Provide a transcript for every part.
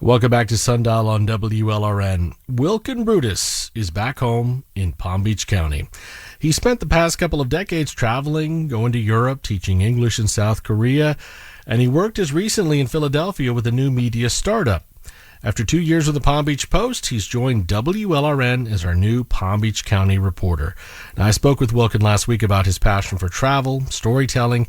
Welcome back to Sundial on WLRN. Wilkine Brutus is back home in Palm Beach County. He spent the past couple of decades traveling, going to Europe, teaching English in South Korea, and he worked as recently in Philadelphia with a new media startup. After 2 years with the Palm Beach Post, he's joined WLRN as our new Palm Beach County reporter. Now, I spoke with Wilkine last week about his passion for travel, storytelling,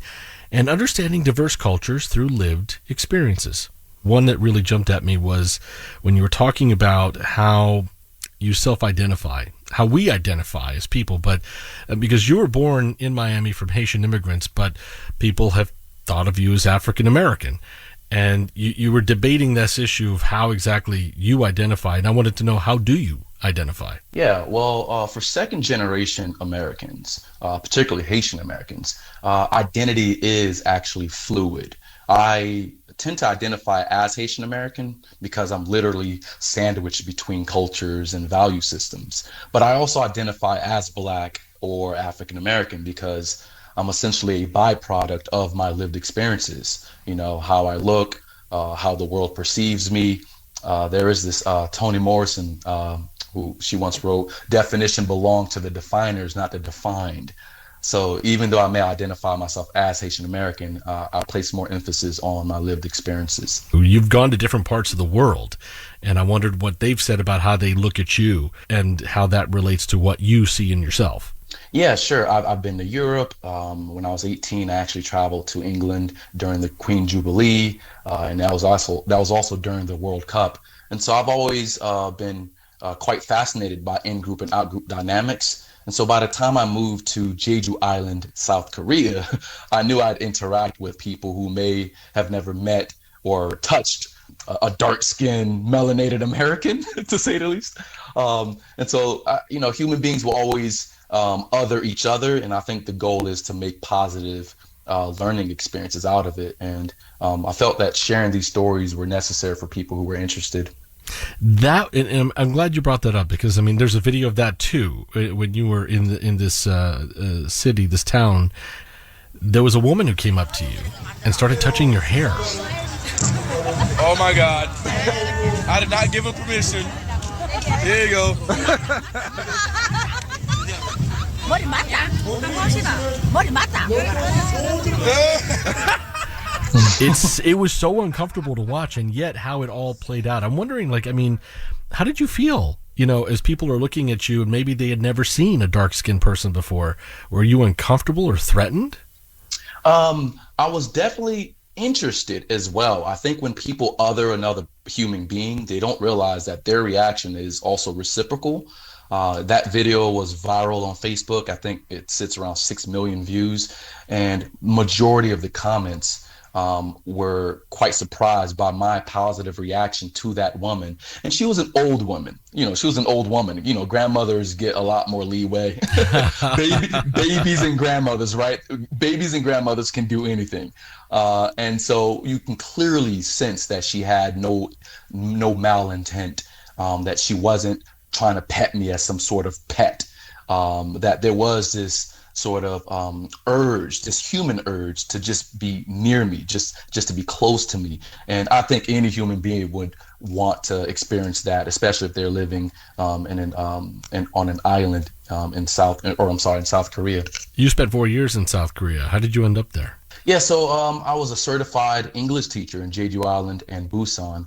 and understanding diverse cultures through lived experiences. One that really jumped at me was when you were talking about how you self-identify, how we identify as people, but because you were born in Miami from Haitian immigrants, but people have thought of you as African American. And you were debating this issue of how exactly you identify. And I wanted to know, how do you identify? Yeah, well, for second generation Americans, particularly Haitian Americans, identity is actually fluid. I tend to identify as Haitian American because I'm literally sandwiched between cultures and value systems. But I also identify as Black or African American because I'm essentially a byproduct of my lived experiences. You know, how I look, how the world perceives me. There is this Toni Morrison, who she once wrote, definition belong to the definers, not the defined. So even though I may identify myself as Haitian American, I place more emphasis on my lived experiences. You've gone to different parts of the world, and I wondered what they've said about how they look at you and how that relates to what you see in yourself. Yeah, sure. I've been to Europe. When I was 18, I actually traveled to England during the Queen Jubilee, and that was also during the World Cup. And so I've always been quite fascinated by in-group and out-group dynamics. And so by the time I moved to Jeju Island, South Korea, I knew I'd interact with people who may have never met or touched a dark-skinned, melanated American, to say the least. And so, human beings will always other each other. And I think the goal is to make positive learning experiences out of it. And I felt that sharing these stories were necessary for people who were interested. And I'm glad you brought that up because, I mean, there's a video of that too. When you were in this city, this town, there was a woman who came up to you and started touching your hair. Oh my God. I did not give him permission. Here you go. It was so uncomfortable to watch, and yet how it all played out. I'm wondering, how did you feel, as people are looking at you and maybe they had never seen a dark-skinned person before? Were you uncomfortable or threatened? I was definitely interested as well. I think when people other another human being, they don't realize that their reaction is also reciprocal. That video was viral on Facebook. I think it sits around 6 million views, and majority of the comments were quite surprised by my positive reaction to that woman. And she was an old woman. Grandmothers get a lot more leeway. Babies and grandmothers, right? Babies and grandmothers can do anything. And so you can clearly sense that she had no malintent, that she wasn't trying to pet me as some sort of pet, that there was this sort of urge, this human urge to just be near me, just to be close to me. And I think any human being would want to experience that, especially if they're living on an island in South Korea. You spent 4 years in South Korea. How did you end up there? Yeah, so I was a certified English teacher in Jeju Island and Busan.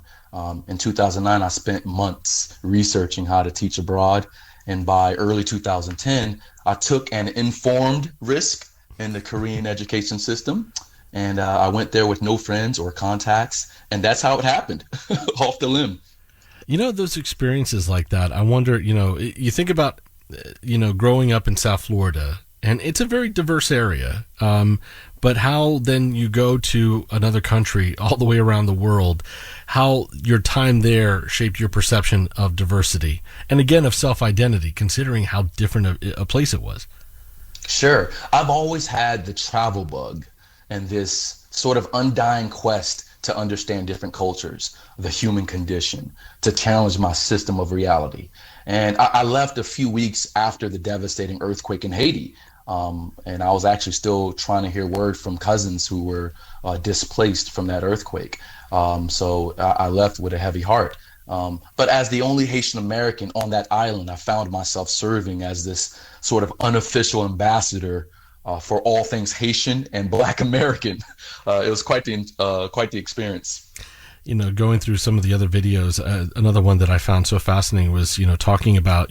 In 2009, I spent months researching how to teach abroad. And by early 2010, I took an informed risk in the Korean education system. And I went there with no friends or contacts. And that's how it happened, off the limb. Those experiences like that, I wonder, you think about, growing up in South Florida, and it's a very diverse area. But how then you go to another country all the way around the world, how your time there shaped your perception of diversity and again of self-identity, considering how different a place it was. Sure. I've always had the travel bug and this sort of undying quest to understand different cultures, the human condition, to challenge my system of reality. And I left a few weeks after the devastating earthquake in Haiti. And I was actually still trying to hear word from cousins who were displaced from that earthquake. So I left with a heavy heart. But as the only Haitian American on that island, I found myself serving as this sort of unofficial ambassador for all things Haitian and Black American. It was quite the experience. Going through some of the other videos, another one that I found so fascinating was, talking about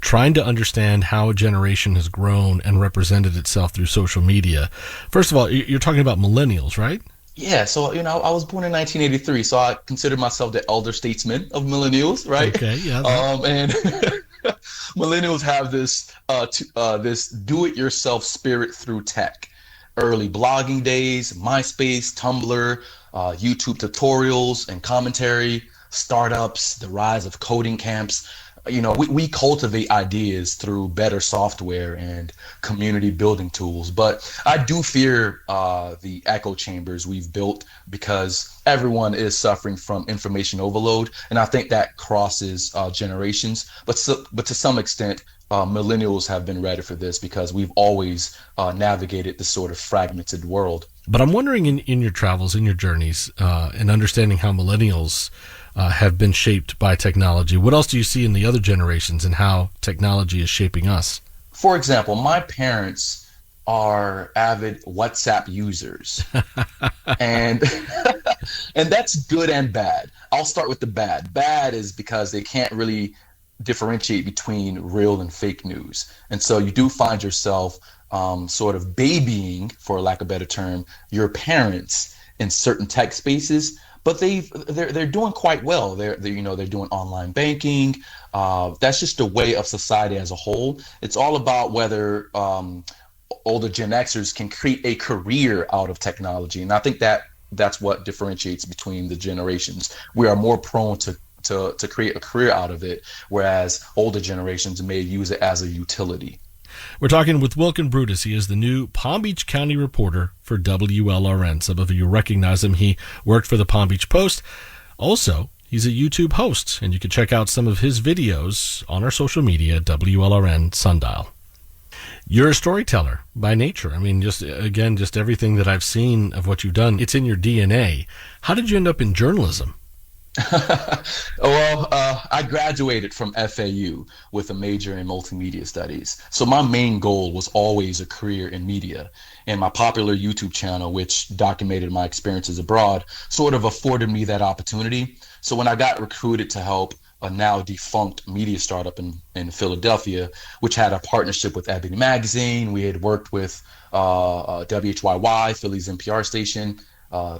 trying to understand how a generation has grown and represented itself through social media. First of all, you're talking about millennials, right? Yeah, so I was born in 1983, so I consider myself the elder statesman of millennials, right? Okay, yeah. And millennials have this this do-it-yourself spirit through tech. Early blogging days, MySpace, Tumblr, YouTube tutorials and commentary, startups, the rise of coding camps. We cultivate ideas through better software and community building tools. But I do fear the echo chambers we've built, because everyone is suffering from information overload. And I think that crosses generations. But to some extent, millennials have been ready for this, because we've always navigated this sort of fragmented world. But I'm wondering, in your travels, in your journeys, and understanding how millennials have been shaped by technology, what else do you see in the other generations and how technology is shaping us? For example, my parents are avid WhatsApp users. and and that's good and bad. I'll start with the bad. Bad is because they can't really differentiate between real and fake news. And so you do find yourself sort of babying, for lack of a better term, your parents in certain tech spaces. But they're doing quite well. They're doing online banking. That's just the way of society as a whole. It's all about whether older Gen Xers can create a career out of technology, and I think that's what differentiates between the generations. We are more prone to create a career out of it, whereas older generations may use it as a utility. We're talking with Wilkine Brutus. He is the new Palm Beach County reporter for WLRN. Some of you recognize him. He worked for the Palm Beach Post. Also, he's a YouTube host, and you can check out some of his videos on our social media, WLRN Sundial. You're a storyteller by nature. I mean, just everything that I've seen of what you've done, it's in your DNA. How did you end up in journalism? Well, I graduated from FAU with a major in multimedia studies. So my main goal was always a career in media. And my popular YouTube channel, which documented my experiences abroad, sort of afforded me that opportunity. So when I got recruited to help a now defunct media startup in Philadelphia, which had a partnership with Ebony Magazine, we had worked with WHYY, Philly's NPR station,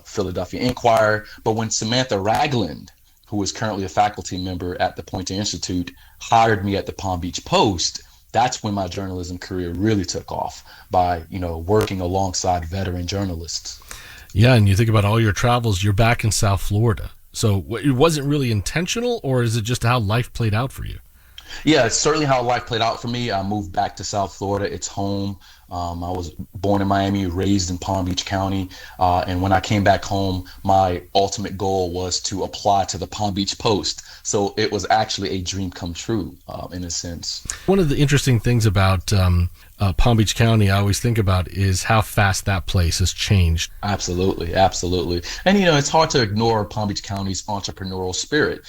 Philadelphia Inquirer. But when Samantha Ragland, who is currently a faculty member at the Poynter Institute, hired me at the Palm Beach Post, that's when my journalism career really took off, by working alongside veteran journalists. Yeah, and you think about all your travels, you're back in South Florida. So it wasn't really intentional, or is it just how life played out for you? Yeah, it's certainly how life played out for me. I moved back to South Florida. It's home. I was born in Miami, raised in Palm Beach County. And when I came back home, my ultimate goal was to apply to the Palm Beach Post. So it was actually a dream come true, in a sense. One of the interesting things about Palm Beach County, I always think about, is how fast that place has changed. Absolutely, absolutely. And, it's hard to ignore Palm Beach County's entrepreneurial spirit,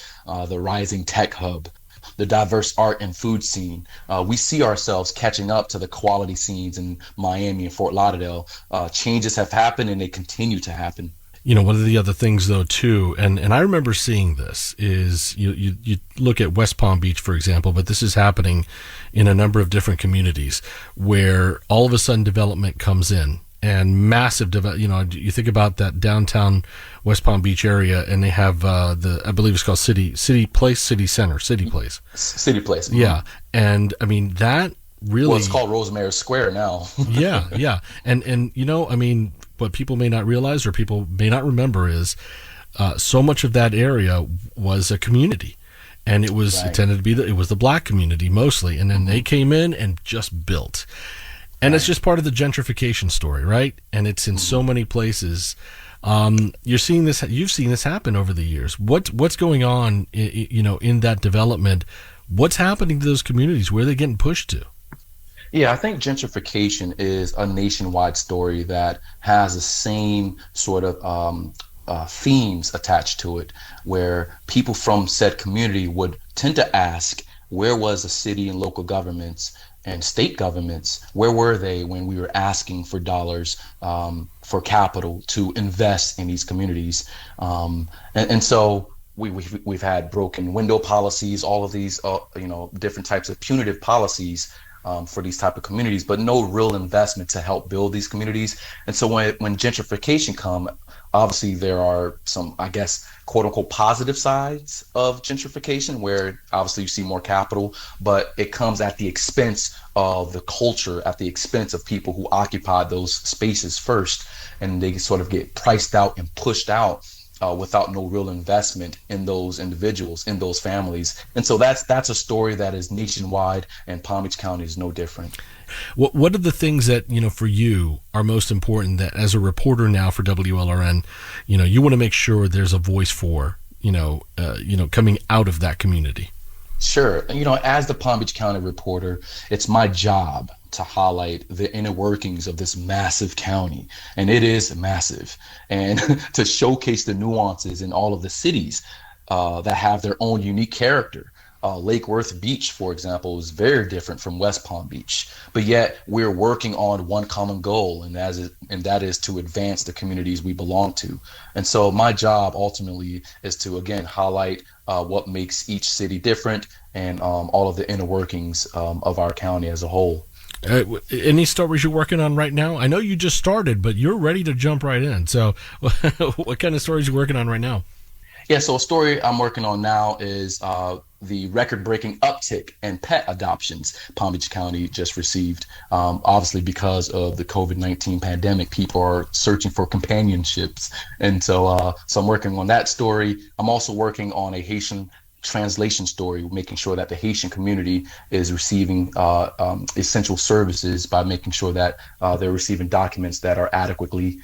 the rising tech hub, the diverse art and food scene. We see ourselves catching up to the quality scenes in Miami and Fort Lauderdale. Changes have happened, and they continue to happen. One of the other things, though, too, and I remember seeing this, is you look at West Palm Beach, for example, but this is happening in a number of different communities where all of a sudden development comes in, and massive you think about that downtown West Palm Beach area, and they have I believe it's called City Place. Mm-hmm. Yeah, and I mean that really. Well, it's called Rosemary Square now. yeah, and what people may not realize, or people may not remember, is so much of that area was a community, and it was It tended to be it was the Black community mostly, and then they came in and just built. And it's just part of the gentrification story, right? And it's in so many places. You've seen this happen over the years. What's going on, in that development? What's happening to those communities? Where are they getting pushed to? Yeah, I think gentrification is a nationwide story that has the same sort of themes attached to it, where people from said community would tend to ask, where was the city and local governments and state governments? Where were they when we were asking for dollars, for capital to invest in these communities? And so we've had broken window policies, all of these, different types of punitive policies for these type of communities, but no real investment to help build these communities. And so when gentrification come, obviously there are some, I guess, quote unquote positive sides of gentrification, where obviously you see more capital, but it comes at the expense of the culture, at the expense of people who occupied those spaces first, and they sort of get priced out and pushed out. Without no real investment in those individuals, in those families. And so that's a story that is nationwide, and Palm Beach County is no different. What are the things that, for you are most important, that as a reporter now for WLRN, you want to make sure there's a voice for, coming out of that community? Sure. As the Palm Beach County reporter, it's my job to highlight the inner workings of this massive county. And it is massive. And to showcase the nuances in all of the cities that have their own unique character. Lake Worth Beach, for example, is very different from West Palm Beach, but yet we're working on one common goal, and that is to advance the communities we belong to. And so my job ultimately is to, again, highlight what makes each city different, and all of the inner workings of our county as a whole. Any stories you're working on right now? I know you just started, but you're ready to jump right in. So what kind of stories are you working on right now? Yeah, so a story I'm working on now is the record-breaking uptick in pet adoptions Palm Beach County just received. Obviously, because of the COVID-19 pandemic, people are searching for companionships. And so I'm working on that story. I'm also working on a Haitian translation story, making sure that the Haitian community is receiving essential services by making sure that they're receiving documents that are adequately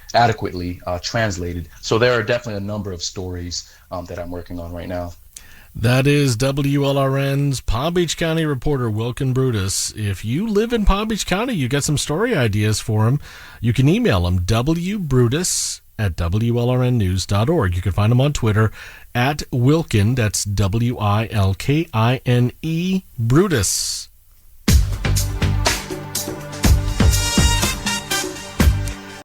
translated. So there are definitely a number of stories that I'm working on right now. That is WLRN's Palm Beach County reporter, Wilkine Brutus. If you live in Palm Beach County, you got some story ideas for him, you can email him, wbrutus@WLRNnews.org. You can find him on Twitter @Wilkine, that's WILKINE, Brutus.